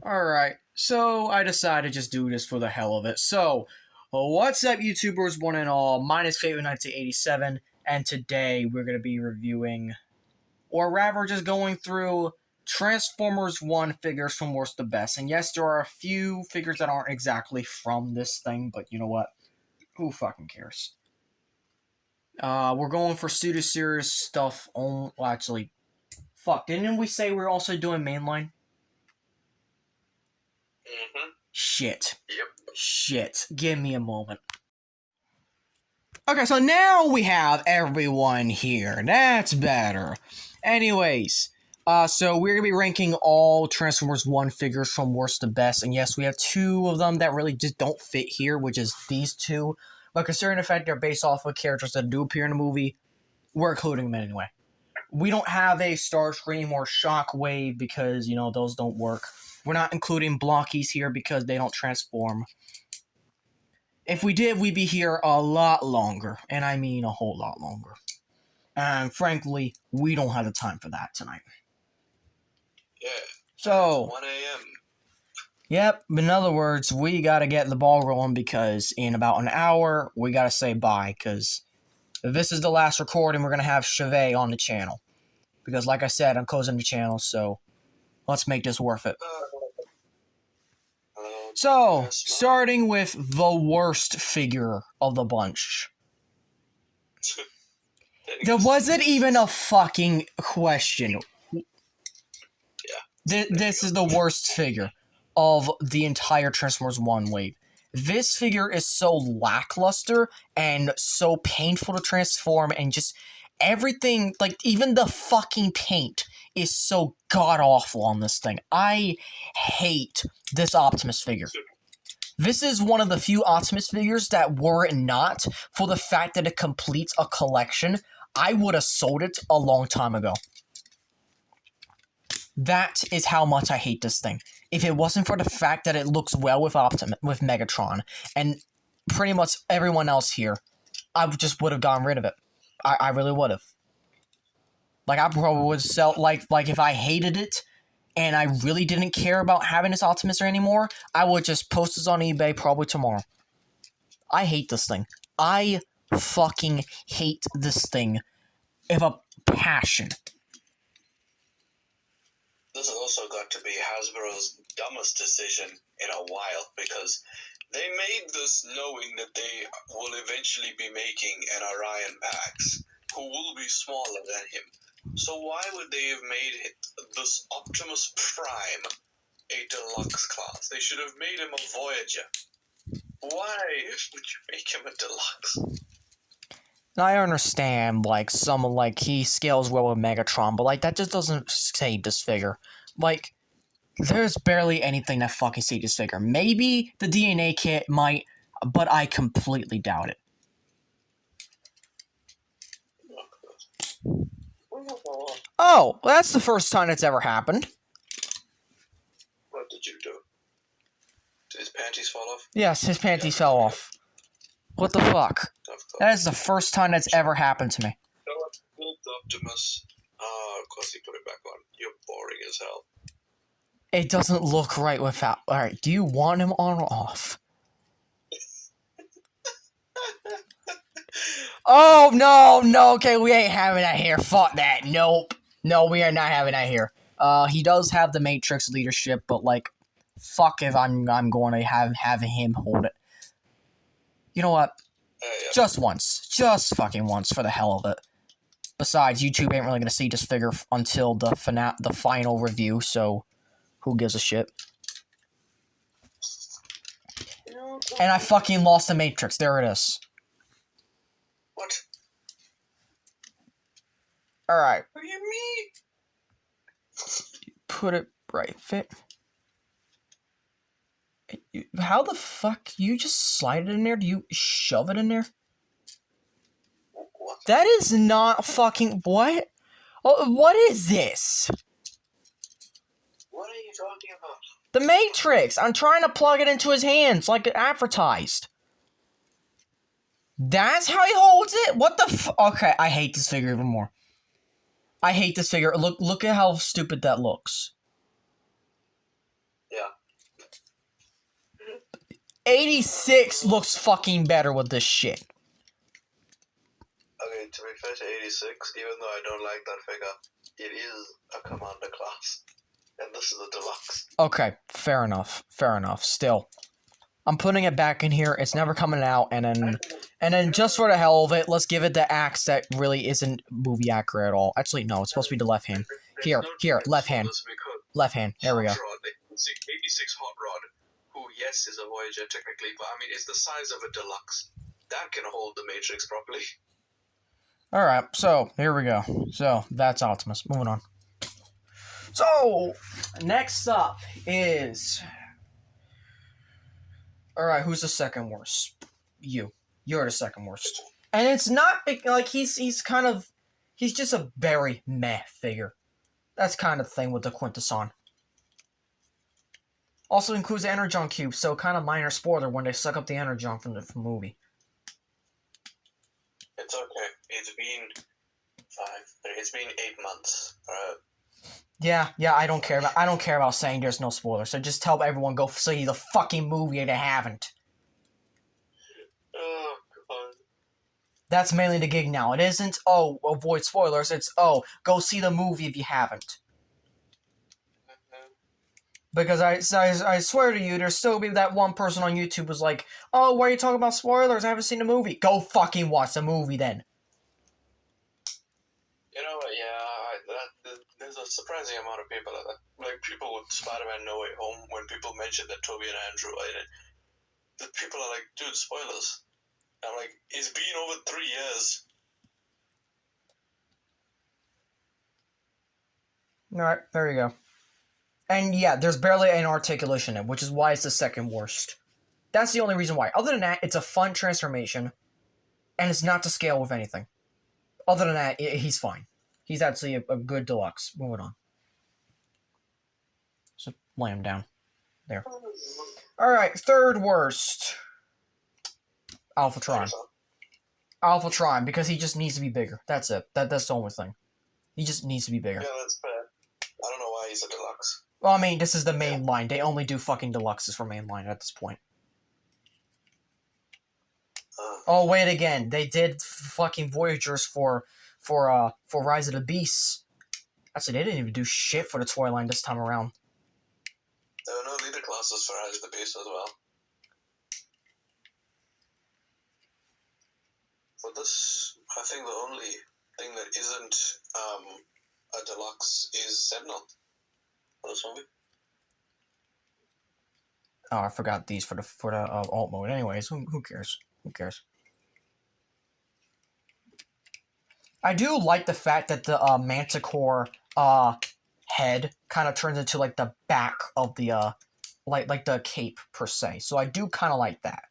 Alright, so I decided to just do this for the hell of it. So, what's up, YouTubers, one and all? Mine is Favorite1987, and today we're going to be reviewing, or rather just going through, Transformers 1 figures from worst to best. And yes, there are a few figures that aren't exactly from this thing, but you know what? Who fucking cares? We're going for Studio Series stuff. Well, actually, fuck, didn't we say we're also doing mainline? Shit. Yep. Shit. Give me a moment. Okay, so now we have everyone here. That's better. Anyways, so we're going to be ranking all Transformers 1 figures from worst to best. And yes, we have two of them that really just don't fit here, which is these two. But considering the fact they're based off of characters that do appear in the movie, we're including them anyway. We don't have a Starscream or Shockwave because, you know, those don't work. We're not including Blockies here because they don't transform. If we did, we'd be here a lot longer. And I mean a whole lot longer. And frankly, we don't have the time for that tonight. Yeah. So, 1 a.m. Yep, in other words, we gotta get the ball rolling because in about an hour, we gotta say bye. Because this is the last recording, we're gonna have Chevet on the channel. Because like I said, I'm closing the channel, so let's make this worth it. So, starting with the worst figure of the bunch. There wasn't even a fucking question. Yeah. This is the worst figure of the entire Transformers 1 wave. This figure is so lackluster and so painful to transform and just everything, like even the fucking paint is so god-awful on this thing. I hate this Optimus figure. This is one of the few Optimus figures that were it not for the fact that it completes a collection, I would have sold it a long time ago. That is how much I hate this thing. If it wasn't for the fact that it looks well with with Megatron and pretty much everyone else here, I just would have gotten rid of it. I really would have. Like, I probably would sell, like if I hated it and I really didn't care about having this Optimus anymore, I would just post this on eBay probably tomorrow. I hate this thing. I fucking hate this thing with a passion. This has also got to be Hasbro's dumbest decision in a while because they made this knowing that they will eventually be making an Orion Pax who will be smaller than him. So why would they have made this Optimus Prime a deluxe class? They should have made him a Voyager. Why would you make him a deluxe? I understand, like, he scales well with Megatron, but, like, that just doesn't save this figure. Like, there's barely anything that fucking saves this figure. Maybe the DNA kit might, but I completely doubt it. Oh, well, that's the first time it's ever happened. What did you do? Did his panties fall off? Yes, his panties fell off. What the fuck? That is the first time that's ever happened to me. Optimus. Of course he put it back on. You're boring as hell. It doesn't look right without... Alright, do you want him on or off? Oh, no, okay, we ain't having that here. Fuck that, nope. No, we are not having that here. He does have the Matrix leadership, but, like, fuck if I'm going to have him hold it. You know what? Yeah. Just once. Just fucking once for the hell of it. Besides, YouTube ain't really gonna see this figure until the final review, so who gives a shit? And I fucking lost the Matrix. There it is. What? Alright. What do you mean? Put it right. Fit. How the fuck? You just slide it in there? Do you shove it in there? What? That is not fucking... What? Oh, what is this? What are you talking about? The Matrix! I'm trying to plug it into his hands like advertised. That's how he holds it? What the Okay, I hate this figure even more. I hate this figure. Look at how stupid that looks. 86 looks fucking better with this shit. Okay, to be fair to 86, even though I don't like that figure, it is a commander class. And this is a deluxe. Okay, fair enough. Fair enough. Still, I'm putting it back in here. It's never coming out, and then just for the hell of it, let's give it the axe that really isn't movie accurate at all. Actually, no, it's supposed to be the left hand. Here, left hand. Left hand. There we go. 86 Hot Rod, who, yes, is a Voyager technically, but I mean, it's the size of a deluxe. That can hold the Matrix properly. Alright, so, here we go. So, that's Optimus. Moving on. So, next up is... Alright, who's the second worst? You. You're the second worst. And it's not, like, he's kind of... He's just a very meh figure. That's kind of the thing with the Quintesson. Also includes the Energon Cube, so kind of minor spoiler when they suck up the Energon from the movie. It's okay. It's been 8 months. Yeah, I don't care about saying there's no spoilers. So just tell everyone go see the fucking movie if they haven't. Oh god. That's mainly the gig now. It isn't, oh, avoid spoilers. It's, oh, go see the movie if you haven't. Because I swear to you, there's still be that one person on YouTube who's like, oh, why are you talking about spoilers? I haven't seen the movie. Go fucking watch the movie then. You know what, yeah, there's a surprising amount of people like people with Spider-Man No Way Home, when people mention that Toby and Andrew are in it, the people are like, dude, spoilers. I'm like, it's been over 3 years. Alright, there you go. And yeah, there's barely an articulation in it, which is why it's the second worst. That's the only reason why. Other than that, it's a fun transformation, and it's not to scale with anything. Other than that, he's fine. He's actually a good deluxe. Moving on. So, lay him down. There. Alright, third worst. Alphatron. Alphatron, because he just needs to be bigger. That's it. That's the only thing. He just needs to be bigger. Yeah, that's fair. I don't know why he's a deluxe. Well, I mean, this is the main line. They only do fucking deluxes for main line at this point. Oh, wait again. They did fucking Voyagers for Rise of the Beasts. Actually, they didn't even do shit for the toy line this time around. There were no leader classes for Rise of the Beasts as well. For this, I think the only thing that isn't a deluxe is Sentinel. For this movie. Oh, I forgot these for the alt mode. Anyways, who cares? Who cares? I do like the fact that the Manticore head kind of turns into like the back of the like the cape per se. So I do kind of like that.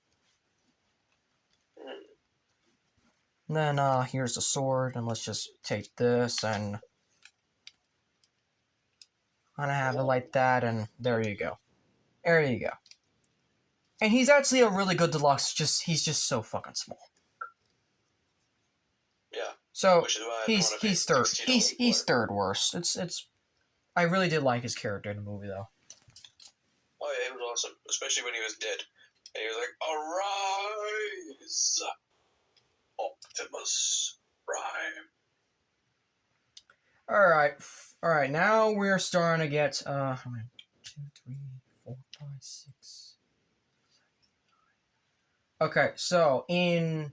And then here's the sword, and let's just take this and kind of have it like that, and there you go. There you go. And he's actually a really good deluxe. He's just so fucking small. Yeah. So he's third. He's third worst. It's. I really did like his character in the movie though. Oh yeah, he was awesome, especially when he was dead. And he was like, "Arise, Optimus Prime." All right. Now we're starting to get 1, 2, 3, 4, 5, 6. Okay, so in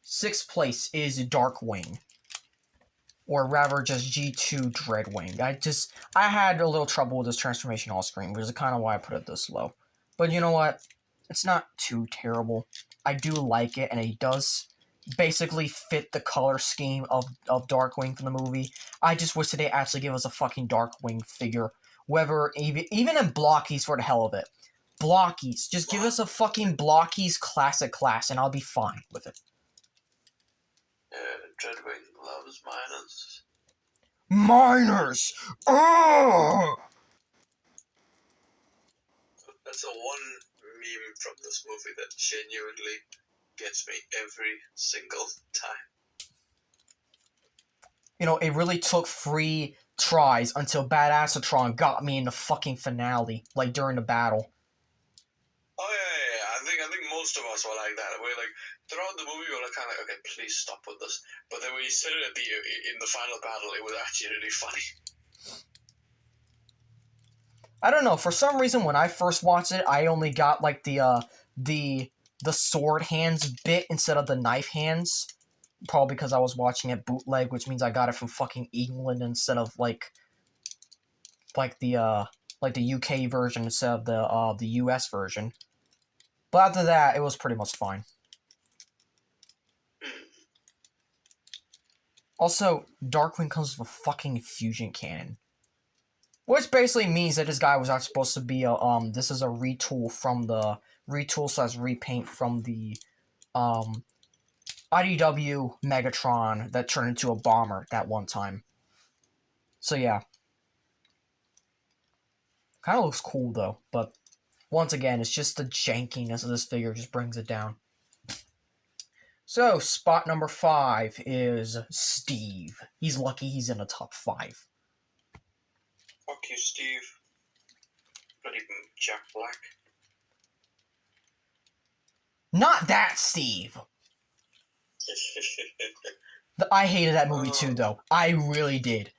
6th place is Darkwing, or rather just G2 Dreadwing. I had a little trouble with this transformation off screen, which is kind of why I put it this low. But you know what? It's not too terrible. I do like it, and it does basically fit the color scheme of Darkwing from the movie. I just wish that they actually give us a fucking Darkwing figure, whether even in blockies for the hell of it. Blockies. Just give us a fucking blockies classic class, and I'll be fine with it. Dreadwing loves miners. Miners! Oh! That's the one meme from this movie that genuinely gets me every single time. You know, it really took Free tries until Badassatron got me in the fucking finale, like during the battle. Oh yeah. I think most of us were like that. We're like throughout the movie, we were kind of like, okay, please stop with this. But then when you said it in the final battle, it was actually really funny. I don't know. For some reason, when I first watched it, I only got like the sword hands bit instead of the knife hands. Probably because I was watching it bootleg, which means I got it from fucking England instead of like the UK version instead of the US version. But after that, it was pretty much fine. Also, Darkwing comes with a fucking fusion cannon. Which basically means that this guy was not supposed to be a, this is a retool slash repaint from the, IDW Megatron that turned into a bomber that one time. So yeah. Kind of looks cool though, but once again, it's just the jankiness of this figure just brings it down. So, spot number 5 is Steve. He's lucky he's in the top 5. Fuck you, Steve. Bloody Jack Black. Not that Steve! I hated that movie too, though. I really did.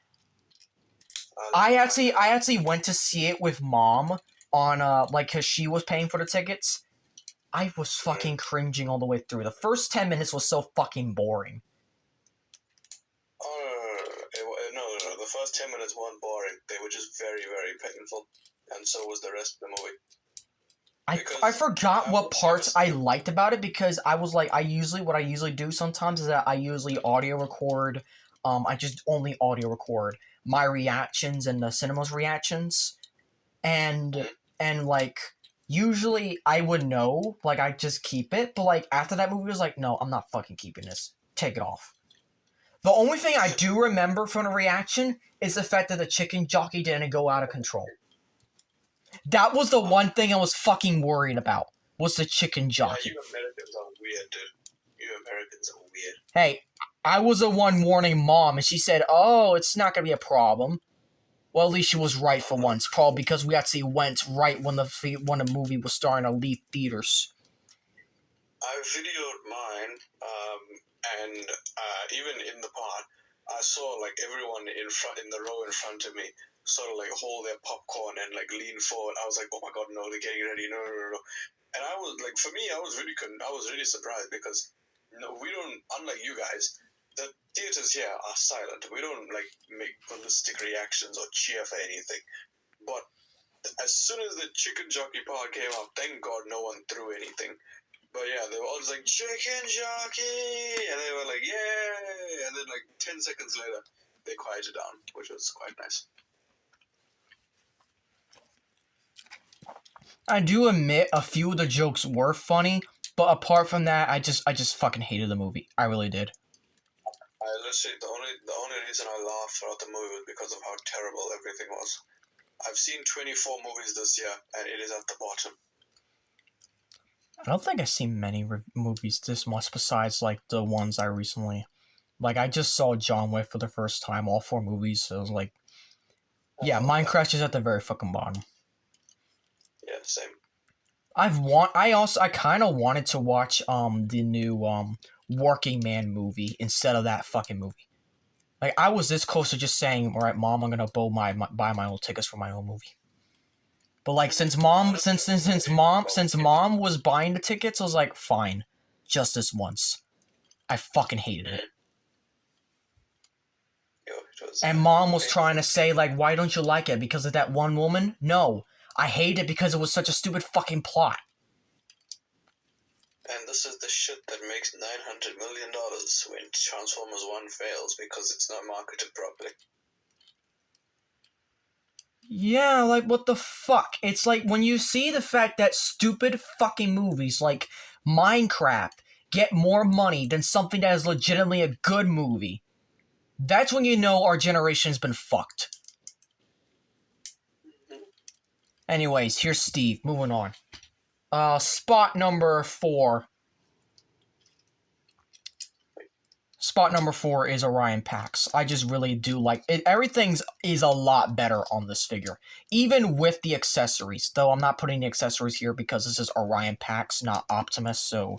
I actually went to see it with Mom on, cause she was paying for the tickets. I was fucking cringing all the way through. The first 10 minutes was so fucking boring. No. The first 10 minutes weren't boring. They were just very, very painful. And so was the rest of the movie. I forgot what parts I liked about it because I was like, what I usually do sometimes is that I usually audio record, I just only audio record my reactions and the cinema's reactions. And like, usually I would know, like, I just keep it, but like, after that movie I was like, no, I'm not fucking keeping this. Take it off. The only thing I do remember from the reaction is the fact that the chicken jockey didn't go out of control. That was the one thing I was fucking worried about, was the chicken jockey. Yeah, you Americans are weird, dude. You Americans are weird. Hey, I was the one warning Mom, and she said, oh, it's not gonna be a problem. Well, at least she was right for once, probably because we actually went right when the movie was starting to leave theaters. I videoed mine, and even in the part, I saw like everyone in the row in front of me sort of like hold their popcorn and like lean forward. I was like, oh my god, no, they're getting ready, no. And I was like, for me, I was really surprised because we don't, unlike you guys, the theaters here are silent. We don't like make ballistic reactions or cheer for anything. But as soon as the chicken jockey part came up, thank God no one threw anything. But yeah, they were all just like, chicken jockey! And they were like, yay! And then like 10 seconds later, they quieted down, which was quite nice. I do admit a few of the jokes were funny, but apart from that, I just fucking hated the movie. I really did. Literally, the only reason I laughed throughout the movie was because of how terrible everything was. I've seen 24 movies this year, and it is at the bottom. I don't think I've seen many movies this much besides, like, the ones I recently... Like, I just saw John Wick for the first time, all 4 movies, so it was like... Yeah, Minecraft is at the very fucking bottom. Yeah, same. I kind of wanted to watch, the new, Working Man movie instead of that fucking movie. Like, I was this close to just saying, alright, Mom, I'm gonna buy my own tickets for my own movie. But like, since mom was buying the tickets, I was like, fine, just this once. I fucking hated it. And Mom was trying to say, like, why don't you like it? Because of that one woman? No. I hate it because it was such a stupid fucking plot. And this is the shit that makes $900 million when Transformers 1 fails because it's not marketed properly. Yeah, like, what the fuck? It's like, when you see the fact that stupid fucking movies like Minecraft get more money than something that is legitimately a good movie, that's when you know our generation's been fucked. Anyways, here's Steve. Moving on. Spot number 4. spot number 4 is Orion Pax. I just really do like it. Everything is a lot better on this figure, even with the accessories. Though I'm not putting the accessories here because this is Orion Pax, not Optimus. So,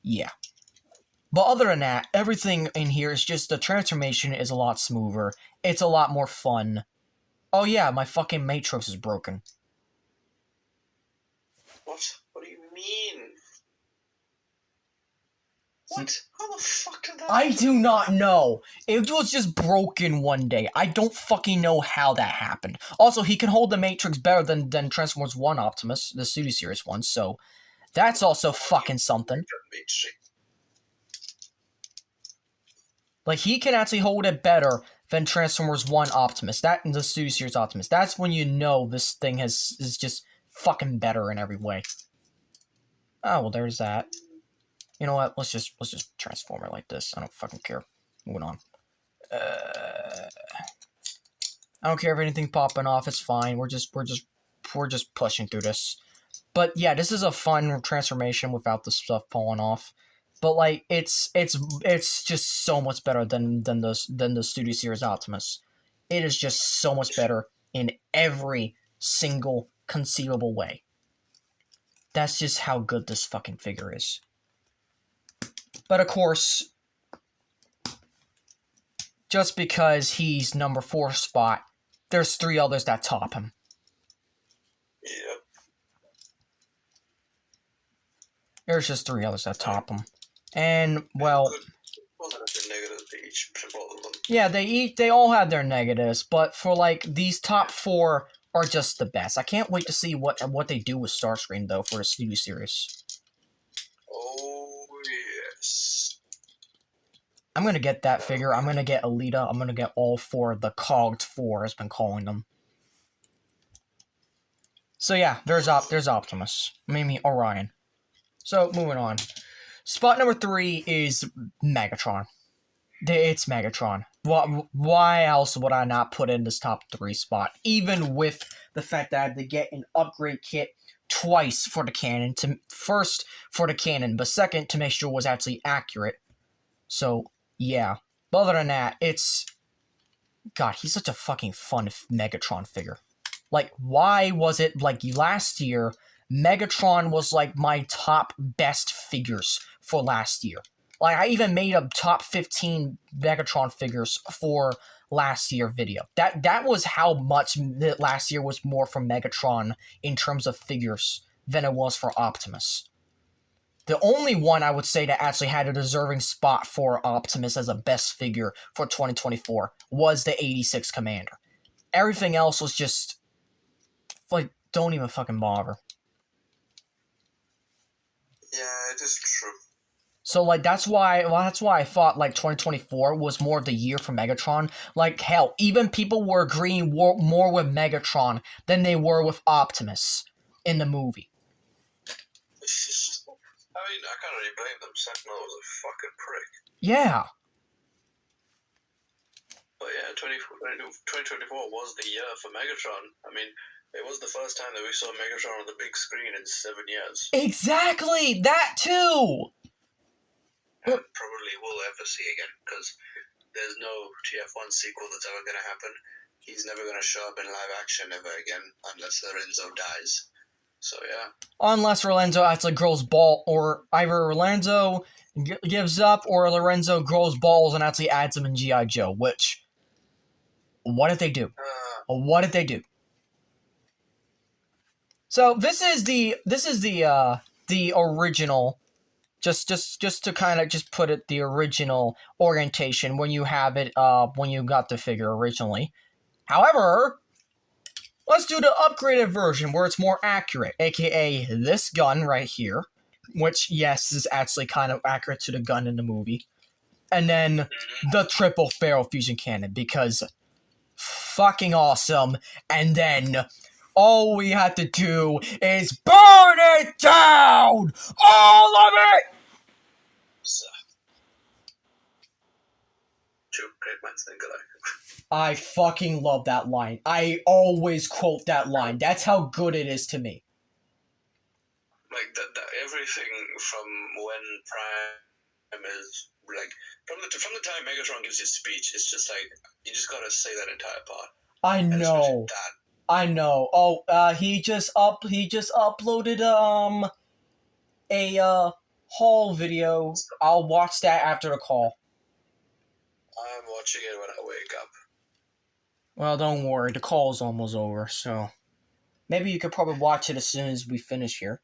yeah. But other than that, everything in here is just the transformation is a lot smoother. It's a lot more fun. Oh yeah, my fucking Matrix is broken. What? What do you mean? What? How the fuck did that I happen? do not know. It was just broken one day. I don't fucking know how that happened. Also, he can hold the Matrix better than Transformers 1 Optimus, the Studio Series one, so that's also fucking something. Like, he can actually hold it better than Transformers 1 Optimus. That and the Studio Series Optimus. That's when you know this thing is just fucking better in every way. Oh, well, there's that. You know what? Let's just transform it like this. I don't fucking care. Moving on. I don't care if anything's popping off. It's fine. We're just pushing through this. But yeah, this is a fun transformation without the stuff falling off. But like, it's just so much better than the Studio Series Optimus. It is just so much better in every single conceivable way. That's just how good this fucking figure is. But of course, just because he's number 4 spot, there's 3 others that top him. Yep. There's just 3 others that top him. And, well... Yeah, they all have their negatives, but for, like, these top 4 are just the best. I can't wait to see what they do with Starscream, though, for the Studio Series. Oh, yes. I'm gonna get that figure. I'm gonna get Alita. I'm gonna get all 4. The Cogged 4 has been calling them. So yeah, there's Optimus. Maybe Orion. So, moving on. Spot number 3 is Megatron. It's Megatron. Why else would I not put in this top 3 spot? Even with the fact that I had to get an upgrade kit twice for the cannon. First for the cannon, but second to make sure it was actually accurate. So, yeah. But other than that, it's... God, he's such a fucking fun Megatron figure. Like, why was it, like, last year, Megatron was, like, my top best figures for last year. Like, I even made a top 15 Megatron figures for last year video. That was how much last year was more for Megatron in terms of figures than it was for Optimus. The only one I would say that actually had a deserving spot for Optimus as a best figure for 2024 was the 86 Commander. Everything else was just... like, don't even fucking bother. Yeah, it is true. So, like, that's why I thought, like, 2024 was more of the year for Megatron. Like, hell, even people were agreeing more with Megatron than they were with Optimus in the movie. I mean, I can't really blame them. Sentinel was a fucking prick. Yeah. But yeah, 2024 was the year for Megatron. I mean, it was the first time that we saw Megatron on the big screen in 7 years. Exactly! That too! And probably will ever see again, because there's no TF1 sequel that's ever going to happen. He's never going to show up in live action ever again, unless Lorenzo dies. So, yeah. Unless Lorenzo actually grows ball, or either Lorenzo gives up, or Lorenzo grows balls and actually adds them in G.I. Joe, which... what did they do? What did they do? So, this is the original... Just to kind of just put it, the original orientation when you have it, when you got the figure originally. However, let's do the upgraded version where it's more accurate, aka this gun right here, which, yes, is actually kind of accurate to the gun in the movie. And then the triple ferro fusion cannon, because fucking awesome. And then... all we have to do is burn it down! All of it! True, great minds think alike. I fucking love that line. I always quote that line. That's how good it is to me. Like, everything from when Prime is like from the time Megatron gives his speech, it's just like you just gotta say that entire part. I And especially know. that. I know. Oh, he just uploaded a haul video. I'll watch that after the call. I'm watching it when I wake up. Well, don't worry, the call's almost over, so maybe you could probably watch it as soon as we finish here.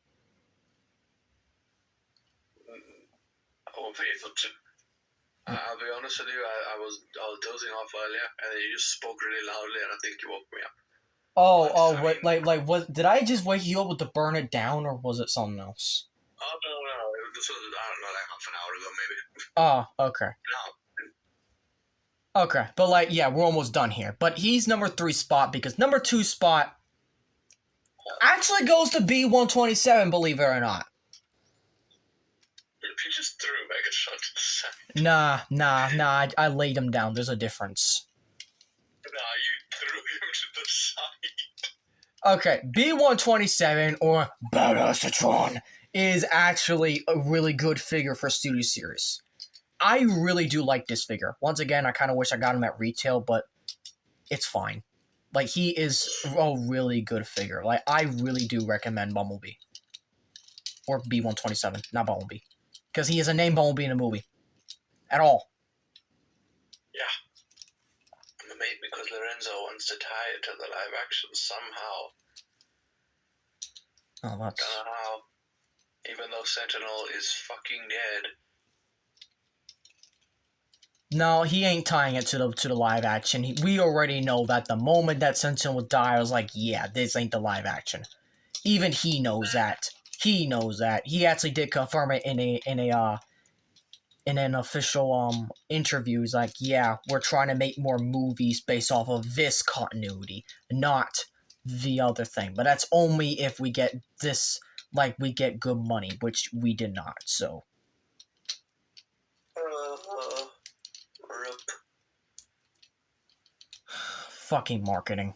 I won't be able to. I'll be honest with you. I was dozing off earlier, and then you just spoke really loudly, and I think you woke me up. What? Like, what? Did I just wake you up with the burn it down, or was it something else? Oh no! This was I don't know, like half an hour ago, maybe. Oh, okay. No. Okay, but like, yeah, we're almost done here. But he's number 3 spot because number 2 spot actually goes to B127, believe it or not. You just threw Megatron to the side. Nah, I laid him down. There's a difference. Nah, you threw him to the side. Okay, B127 or Badassatron is actually a really good figure for Studio Series. I really do like this figure. Once again, I kind of wish I got him at retail, but it's fine. Like, he is a really good figure. Like, I really do recommend Bumblebee. Or B127, not Bumblebee. Because he is a named Bumblebee in the movie. At all. Yeah. Maybe because Lorenzo wants to tie it to the live action somehow. Oh, that's... Don't know how. Even though Sentinel is fucking dead. No, he ain't tying it to the live action. We already know that the moment that Sentinel would die, I was like, yeah, this ain't the live action. Even he knows that. He knows that. He actually did confirm it in an official interview. He's like, yeah, we're trying to make more movies based off of this continuity, not the other thing. But that's only if we get this, like, we get good money, which we did not, so. Rip. Fucking marketing.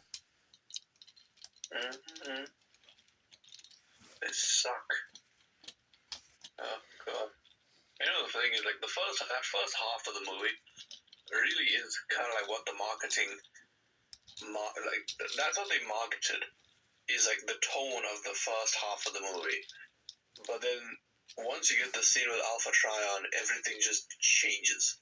Mm-hmm. They suck. Oh god. You know, the thing is, like, that first half of the movie really is kind of like what the marketing, that's what they marketed, is like the tone of the first half of the movie. But then, once you get the scene with Alpha Trion, everything just changes.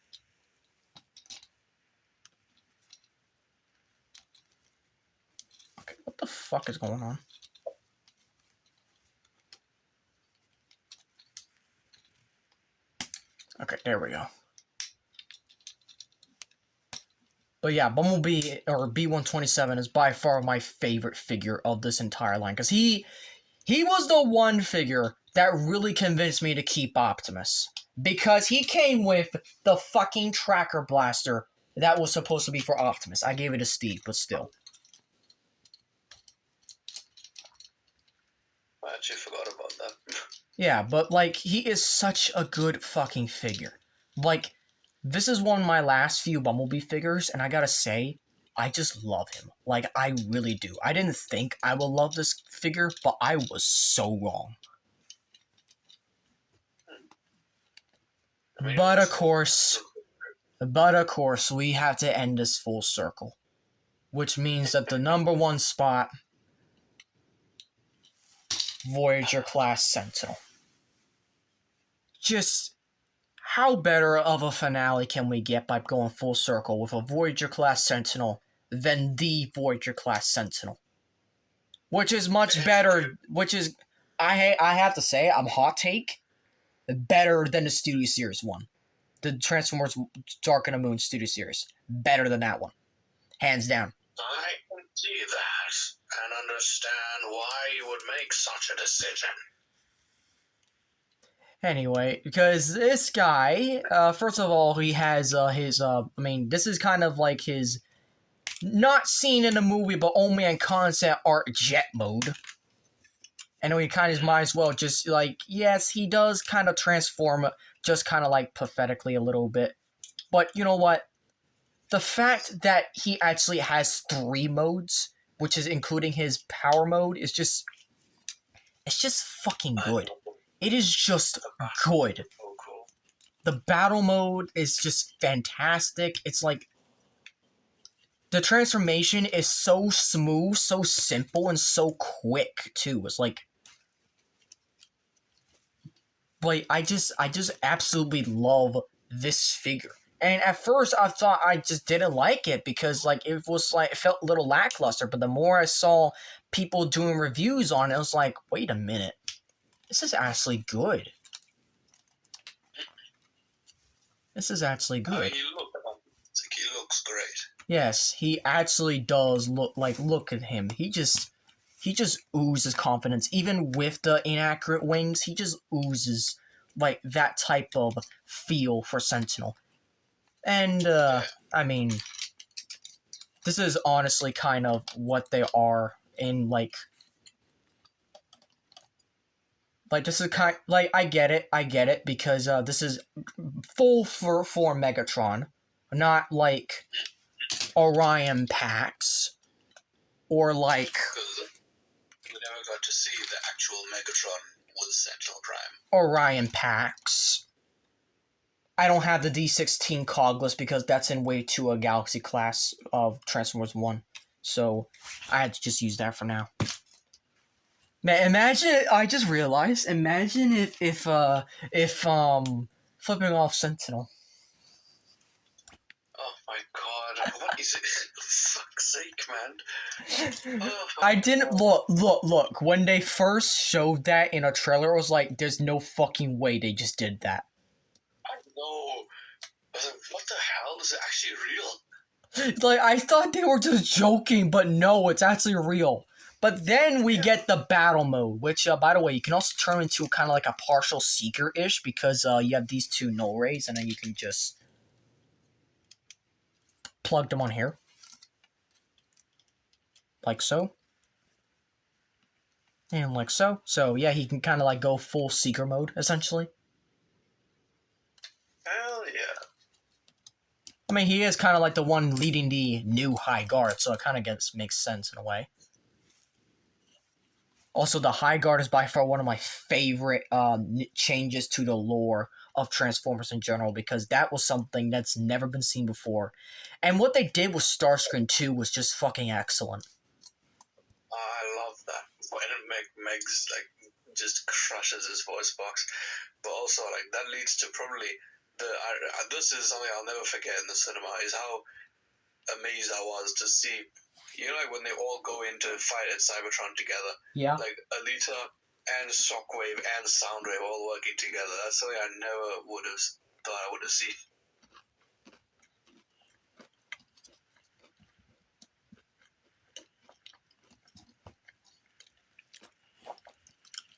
Okay, what the fuck is going on? Okay, there we go. But yeah, Bumblebee, or B127, is by far my favorite figure of this entire line. Because he was the one figure that really convinced me to keep Optimus. Because he came with the fucking tracker blaster that was supposed to be for Optimus. I gave it to Steve, but still. I actually forgot about that. Yeah, but, like, he is such a good fucking figure. Like, this is one of my last few Bumblebee figures, and I gotta say, I just love him. Like, I really do. I didn't think I would love this figure, but I was so wrong. But of course, we have to end this full circle. Which means that the number 1 spot, Voyager class Sentinel. Just, how better of a finale can we get by going full circle with a Voyager class Sentinel than the Voyager class Sentinel? Which is much better, which is, I have to say, I'm hot take, better than the Studio Series one. The Transformers Dark of the Moon Studio Series. Better than that one. Hands down. I can see that and understand why you would make such a decision. Anyway, because this guy, first of all, he has this is kind of like his, not seen in the movie, but only in concept art jet mode. And we kind of might as well just, like, yes, he does kind of transform, just kind of, like, pathetically a little bit. But you know what? The fact that he actually has 3 modes, which is including his power mode, is just, it's just fucking good. It is just good. So cool. the battle mode is just fantastic. It's like the transformation is so smooth, so simple, and so quick too. It's like I just absolutely love this figure. And at first I thought I just didn't like it because like it felt a little lackluster, but the more I saw people doing reviews on it, I was like, wait a minute. This is actually good. This is actually good. He looks great. Yes, he actually does look at him. He just oozes confidence. Even with the inaccurate wings, he just oozes like that type of feel for Sentinel. And I mean, this is honestly kind of what they are in like this is kind like I get it because this is full for Megatron, not like Orion packs or like we never got to see the actual Megatron with Sentinel Prime. Orion packs. I don't have the D16 cogless because that's in way to a Galaxy class of Transformers 1. So I had to just use that for now. Man, imagine, I just realized, imagine if flipping off Sentinel. Oh my god, what is it? For fuck's sake, man. Oh, I didn't, look, when they first showed that in a trailer, it was like, there's no fucking way they just did that. I know. I was like, what the hell? Is it actually real? Like, I thought they were just joking, but no, it's actually real. But then we get the battle mode, which, by the way, you can also turn into kind of like a partial Seeker-ish because you have these two null rays, and then you can just plug them on here. Like so. And like so. So, yeah, he can kind of like go full Seeker mode, essentially. Hell yeah. I mean, he is kind of like the one leading the new High Guard, so it kind of makes sense in a way. Also, the High Guard is by far one of my favorite changes to the lore of Transformers in general, because that was something that's never been seen before. And what they did with Starscream 2 was just fucking excellent. I love that. When Meg's like just crushes his voice box, but also like that leads to probably this is something I'll never forget in the cinema, is how amazed I was to see, you know, like when they all go in to fight at Cybertron together. Yeah. Like Alita and Shockwave and Soundwave all working together. That's something I never would have thought I would have seen.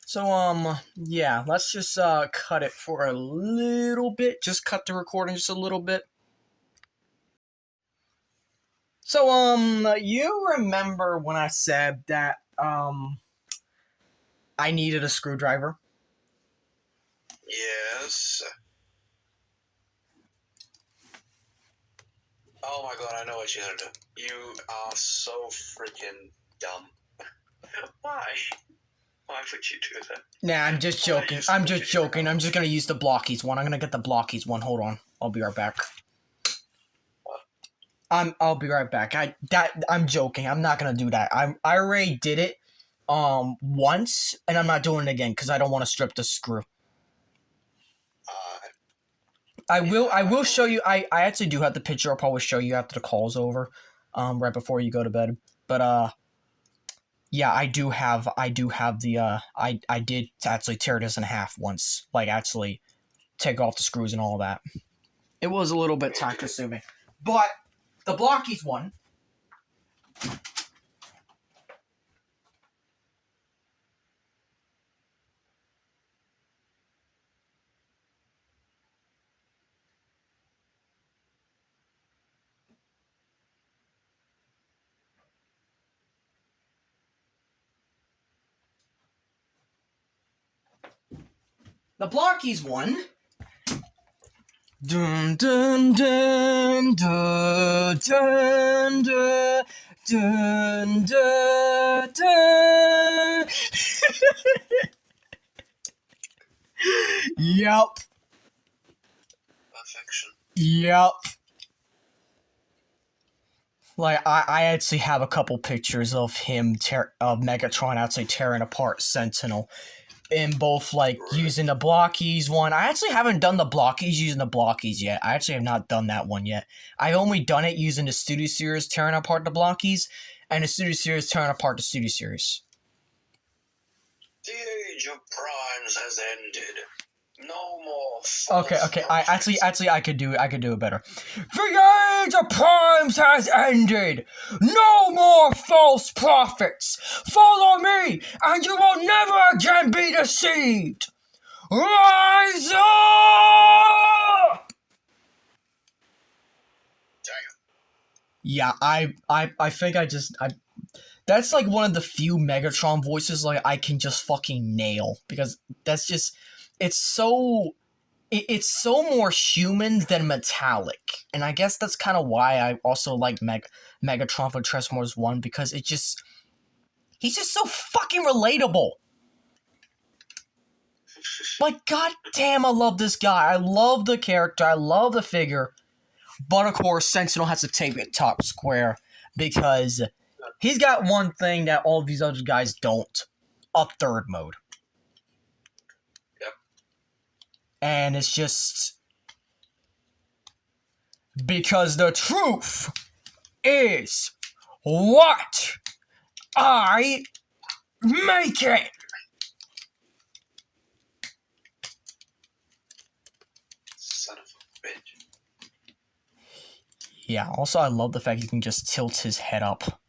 So, yeah, let's just, cut it for a little bit. Just cut the recording just a little bit. So, you remember when I said that, I needed a screwdriver? Yes. Oh my god, I know what you're gonna do. You are so freaking dumb. Why? Why would you do that? Nah, I'm just joking. I'm just joking. I'm just gonna use the Blockies one. I'm gonna get the Blockies one. Hold on. I'll be right back. I'll be right back. I'm joking. I'm not gonna do that. I already did it once, and I'm not doing it again because I don't want to strip the screw. I will show you. I actually do have the picture. I'll probably show you after the call's over, right before you go to bed. But yeah, I do have the I did actually tear this in half once. Like actually take off the screws and all that. It was a little bit time consuming, but the Blockies one. The Blockies one. Dun dun dun dun dun dun dun dun dun. Yup. collection. Yep. Like, I actually have a couple pictures of him, of Megatron actually tearing apart Sentinel. In both, like, using the blockies one. I actually haven't done the blockies using the blockies yet. I actually have not done that one yet. I've only done it using the Studio Series tearing apart the blockies, and the Studio Series tearing apart the Studio Series. The age of primes has ended. No more false Okay, prophets. I could do it better. The age of primes has ended. No more false prophets. Follow me, and you will never again be deceived. Rise up! Damn. Yeah, I think that's like one of the few Megatron voices like I can just fucking nail, because that's just, it's so more human than metallic, and I guess that's kind of why I also like Megatron for Transformers 1, because he's just so fucking relatable. Like, goddamn, I love this guy. I love the character. I love the figure. But of course, Sentinel has to take it top square, because he's got one thing that all of these other guys don't: a third mode. Yep. And it's just because the truth is what I make it. Son of a bitch. Yeah, also I love the fact you can just tilt his head up.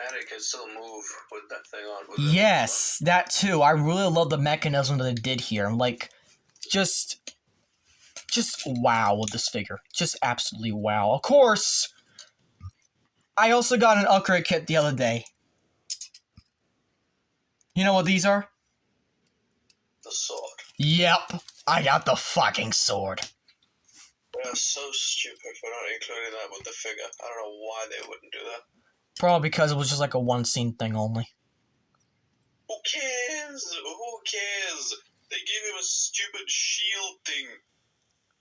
And it can still move with that thing on. Yes, that too. I really love the mechanism that they did here. Like, just wow with this figure. Just absolutely wow. Of course, I also got an upgrade kit the other day. You know what these are? The sword. Yep, I got the fucking sword. They're so stupid for not including that with the figure. I don't know why they wouldn't do that. Probably because it was just like a one scene thing only. Who cares? Who cares? They gave him a stupid shield thing.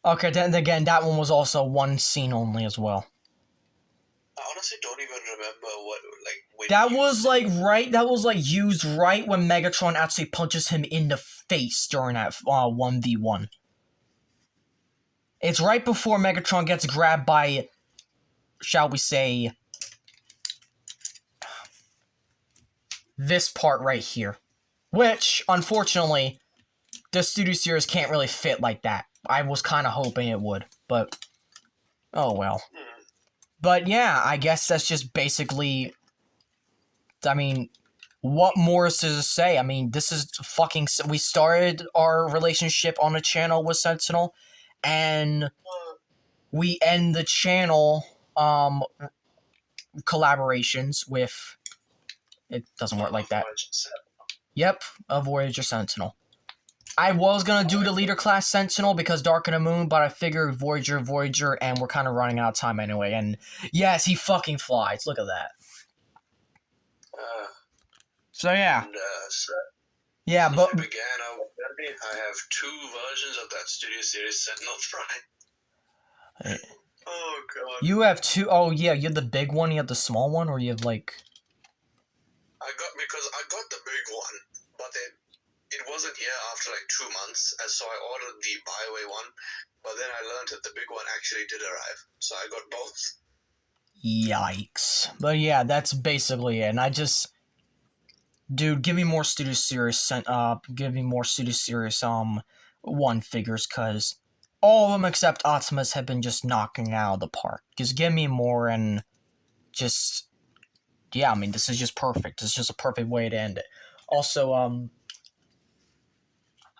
Okay, then again, that one was also one scene only as well. I honestly don't even remember what, like, when that was like used right when Megatron actually punches him in the face during that 1v1. It's right before Megatron gets grabbed by, shall we say, this part right here. Which, unfortunately, the Studio Series can't really fit like that. I was kind of hoping it would, but oh well. But yeah, I guess that's just basically, I mean, what more is to say? I mean, this is fucking, we started our relationship on the channel with Sentinel, and we end the channel collaborations with, it doesn't work like that. Yep, a Voyager Sentinel. I was gonna do the leader class Sentinel because Dark of the Moon, but I figured Voyager, and we're kind of running out of time anyway. And yes, he fucking flies. Look at that. So yeah. And, yeah, since but we began our journey, I have 2 versions of that Studio Series Sentinel Prime. Oh god. You have 2. Oh yeah, you have the big one. You have the small one, or you have like. Because I got the big one, but then it wasn't here after like 2 months, and so I ordered the Bioway one. But then I learned that the big one actually did arrive, so I got both. Yikes! But yeah, that's basically it. And I just, dude, give me more Studio Series. Give me more Studio Series 1 figures, cause all of them except Optimus have been just knocking out of the park. Just give me more, and just, yeah, I mean, this is just perfect. It's just a perfect way to end it. Also,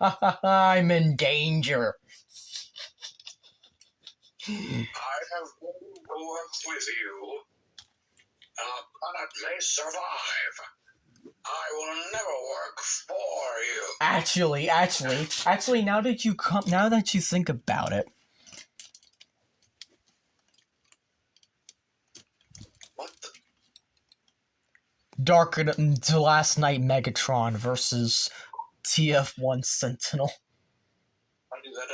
I'm in danger. I have worked with you. Our planet may survive. I will never work for you. Actually, now that you think about it. What the? Darker than Last Night Megatron versus TF1 Sentinel.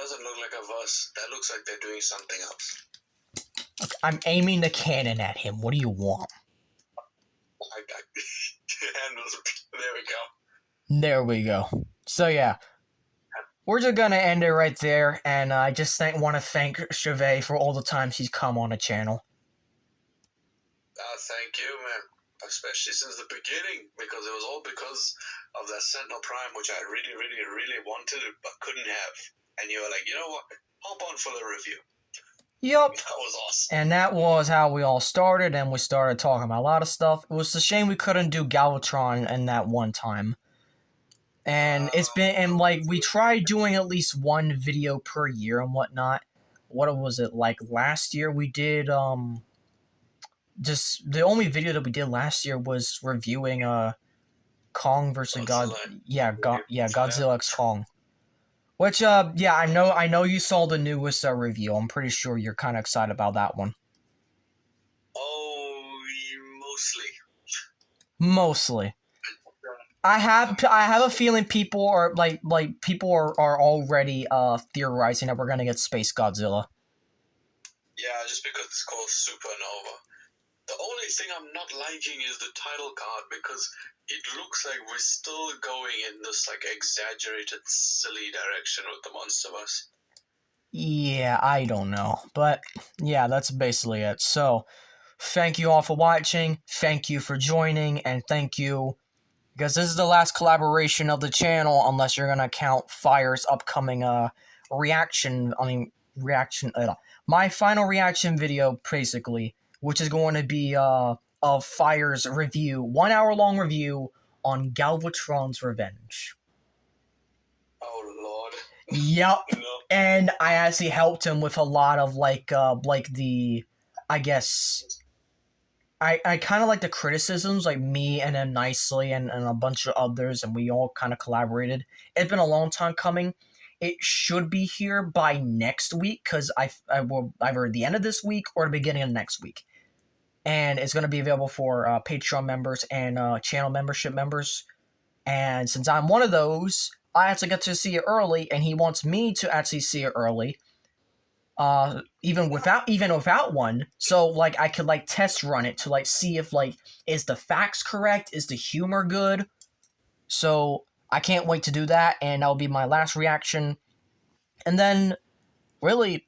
doesn't look like a verse. That looks like they're doing something else. Okay, I'm aiming the cannon at him. What do you want? There we go. There we go. So yeah, we're just gonna end it right there, and I just want to thank Chevet for all the times he's come on the channel. Thank you, man. Especially since the beginning, because it was all because of that Sentinel Prime, which I really, really, really wanted but couldn't have. And you were like, you know what? Hop on for the review. Yup. That was awesome. And that was how we all started, and we started talking about a lot of stuff. It was a shame we couldn't do Galvatron in that one time. And it's been, and like, we tried doing at least one video per year and whatnot. What was it, like last year we did, just, the only video that we did last year was reviewing, Kong versus Godzilla x Kong. Which, yeah, I know you saw the newest review. I'm pretty sure you're kind of excited about that one. Oh, Mostly. I have a feeling people are people are already theorizing that we're gonna get Space Godzilla. Yeah, just because it's called Supernova. The only thing I'm not liking is the title card, because it looks like we're still going in this like exaggerated, silly direction with the Monsterverse. Yeah, I don't know, but yeah, that's basically it. So, thank you all for watching. Thank you for joining, and thank you. Because this is the last collaboration of the channel, unless you're gonna count Fire's upcoming reaction. My final reaction video, basically, which is going to be of Fire's review, 1 hour long review on Galvatron's Revenge. Oh Lord. Yep. No. And I actually helped him with a lot of I kind of like the criticisms, like me and him nicely and a bunch of others, and we all kind of collaborated. It's been a long time coming. It should be here by next week, because I will either the end of this week or the beginning of next week. And it's going to be available for Patreon members and channel membership members. And since I'm one of those, I actually get to see it early, and he wants me to actually see it early. Even without one, so like I could like test run it to like see if like is the facts correct, is the humor good. So I can't wait to do that, and that'll be my last reaction. And then really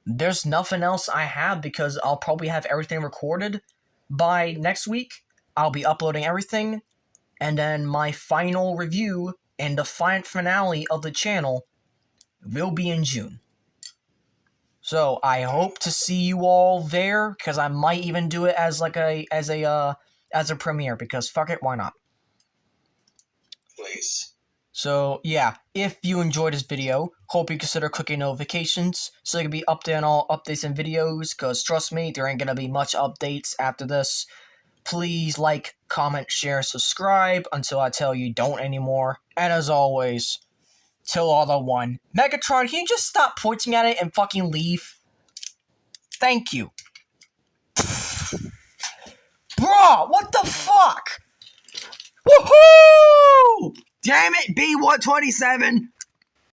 there's nothing else I have, because I'll probably have everything recorded by next week. I'll be uploading everything, and then my final review and the finale of the channel will be in June. So I hope to see you all there, because I might even do it as like as a premiere, because fuck it, why not? Please. So yeah, if you enjoyed this video, hope you consider clicking notifications so you can be updated on all updates and videos, because trust me, there ain't gonna be much updates after this. Please like, comment, share, subscribe until I tell you don't anymore. And as always, Till All Are One. Megatron, can you just stop pointing at it and fucking leave? Thank you. Bruh, what the fuck? Woohoo! Damn it, B127!